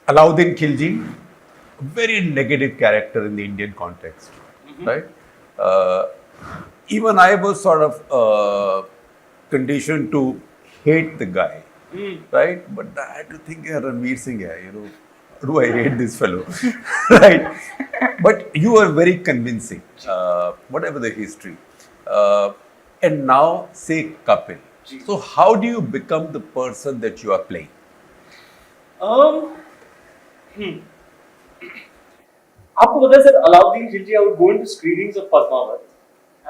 Alauddin Khilji, very negative character in the Indian context, right? Uh, Even I was sort of conditioned to hate the guy, right? But I had to think, yeah, Ranveer Singh, hai, do I hate this fellow, right? But you are very convincing, whatever the history. Uh, and now, say Kapil. So, how do you become the person that you are playing? Um, hmm. आपको पता है sir Alauddin Khilji I would go into screenings of Padmavat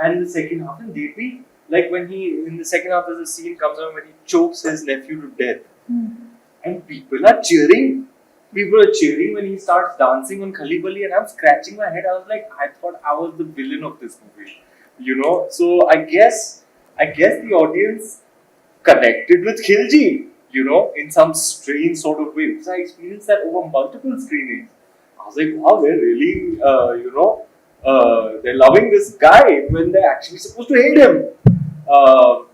and in the second half and they'd be like when he in the second half there's a scene comes on when he chokes his nephew to death and people are cheering when he starts dancing on Khali Bali and I'm scratching my head. I was like, I thought I was the villain of this movie, so I guess the audience connected with Khilji, in some strange sort of way because I experienced that over multiple screenings. I was like, wow, they're really, they're loving this guy when they're actually supposed to hate him.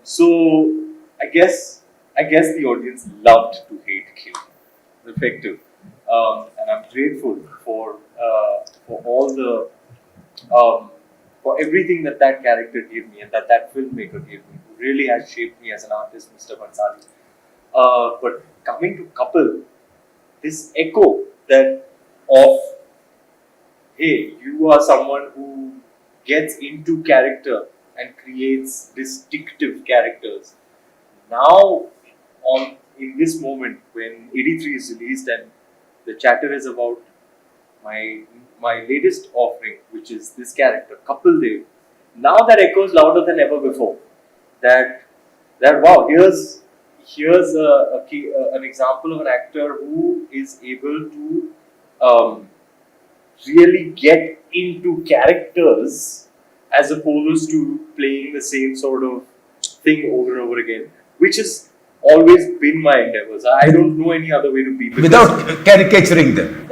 So I guess the audience loved to hate Kill. Effective, and I'm grateful for all the for everything that character gave me and that filmmaker gave me, who really has shaped me as an artist, Mr. Bansali. But coming to Kapil, this echo that of hey, you are someone who gets into character and creates distinctive characters. Now, on in this moment when 83 is released and the chatter is about my latest offering, which is this character, Kapil Dev. Now that echoes louder than ever before. That wow, an example of an actor who is able to um, really get into characters as opposed to playing the same sort of thing over and over again, which has always been my endeavors. I don't know any other way to be Without caricaturing them.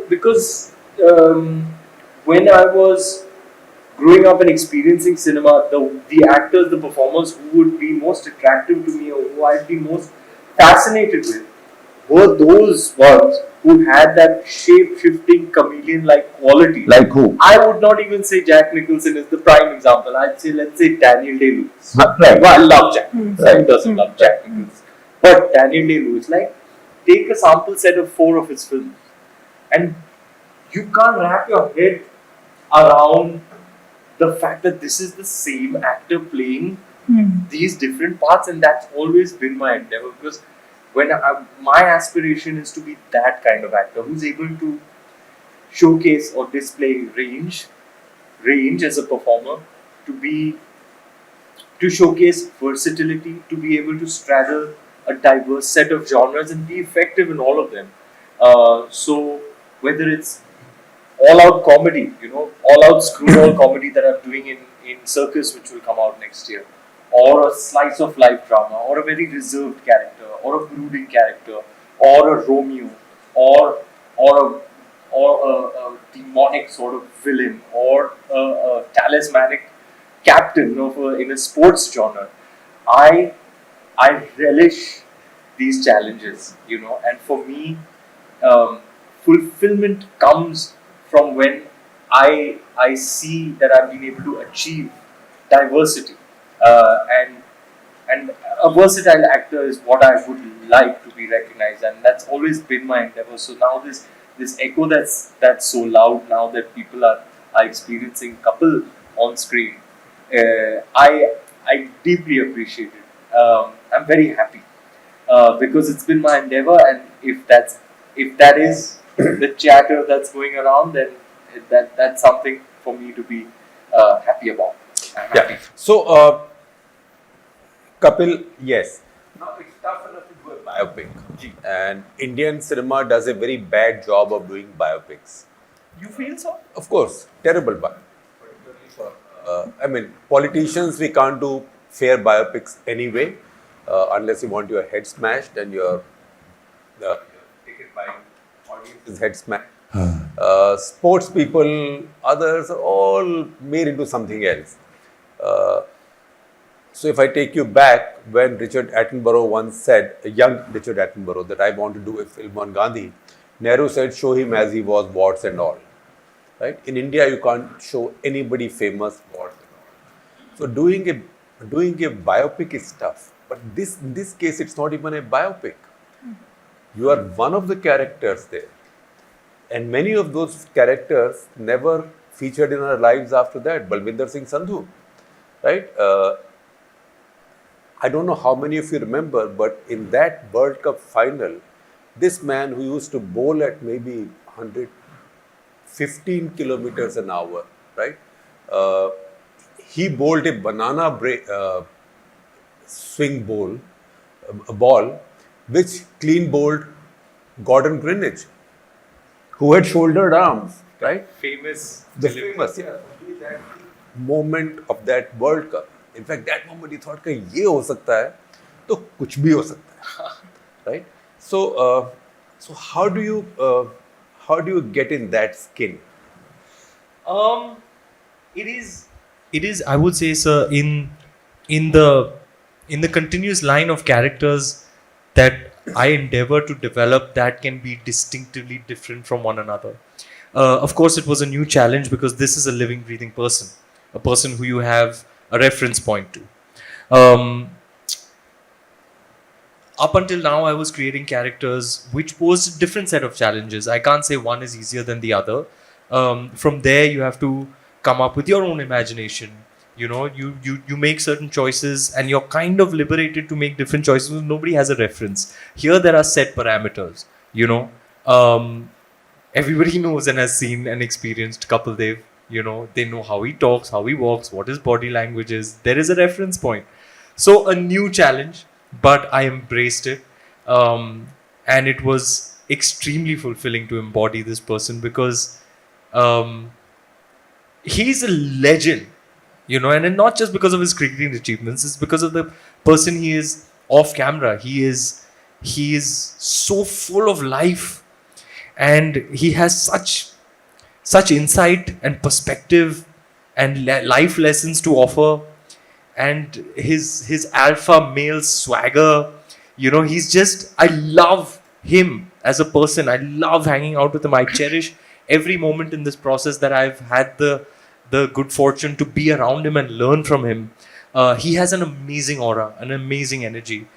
because when I was growing up and experiencing cinema, the actors, the performers who would be most attractive to me or who I'd be most fascinated with were those ones who had that shape shifting chameleon like quality. Like who? I would not even say Jack Nicholson is the prime example. I'd say, let's say, Daniel Day Lewis. Right. Well, I love Jack Nicholson. Who doesn't love Jack Nicholson? But Daniel Day Lewis, like, take a sample set of 4 of his films and you can't wrap your head around the fact that this is the same actor playing these different parts, and that's always been my endeavor because my aspiration is to be that kind of actor who's able to showcase or display range as a performer, to be to showcase versatility, to be able to straddle a diverse set of genres and be effective in all of them. So whether it's all out comedy, all out screwball comedy that I'm doing in Circus, which will come out next year, or a slice of life drama, or a very reserved character, or a brooding character, or a Romeo, or a or a demonic sort of villain, or a talismanic captain in a sports genre. I I relish these challenges, and for me, um, fulfillment comes from when I see that I've been able to achieve diversity, and a versatile actor is what I would like to be recognized, and that's always been my endeavor. So now this echo that's so loud now that people are experiencing couple on screen, I deeply appreciate it. I'm very happy because it's been my endeavor, and if that is the chatter that's going around, then that's something for me to be happy about. I'm happy. Yeah. So, Kapil, yes. Now it's tough enough to do a biopic. And Indian cinema does a very bad job of doing biopics. You feel so? Of course, terrible biopic. Particularly for, I mean, politicians, we can't do fair biopics anyway, unless you want your head smashed and your ticket buying audience is head smashed. Sports people, others are all made into something else. Uh, So if I take you back when Richard Attenborough once said, young Richard Attenborough, that I want to do a film on Gandhi, Nehru said, show him as he was, warts and all. Right? In India, you can't show anybody famous, warts and all. So doing a biopic is tough. But in this case, it's not even a biopic. You are one of the characters there. And many of those characters never featured in our lives after that. Balwinder Singh Sandhu, right? I don't know how many of you remember, but in that World Cup final, this man who used to bowl at maybe 115 kilometers an hour, right? He bowled a swing a ball, which clean bowled Gordon Greenwich, who had shouldered arms, right? Famous. The famous, yeah. That moment of that World Cup. In fact, that moment he thought कि ये हो सकता है, तो कुछ भी हो सकता है, right? So how do you get in that skin? It is. I would say, sir, in the continuous line of characters that I endeavor to develop that can be distinctively different from one another. Of course, it was a new challenge because this is a living, breathing person, a person who you have a reference point to. Up until now, I was creating characters which posed a different set of challenges. I can't say one is easier than the other. From there, you have to come up with your own imagination. You know, you make certain choices and you're kind of liberated to make different choices. Nobody has a reference. Here, there are set parameters. You know, everybody knows and has seen and experienced Kapil Dev. You know, they know how he talks, how he walks, what his body language is. There is a reference point. So a new challenge, but I embraced it. And it was extremely fulfilling to embody this person because he's a legend, you know, and not just because of his cricketing achievements, it's because of the person he is off camera. He is so full of life and he has such insight and perspective and life lessons to offer, and his alpha male swagger, you know, I love him as a person. I love hanging out with him. I cherish every moment in this process that I've had the good fortune to be around him and learn from him. He has an amazing aura, an amazing energy.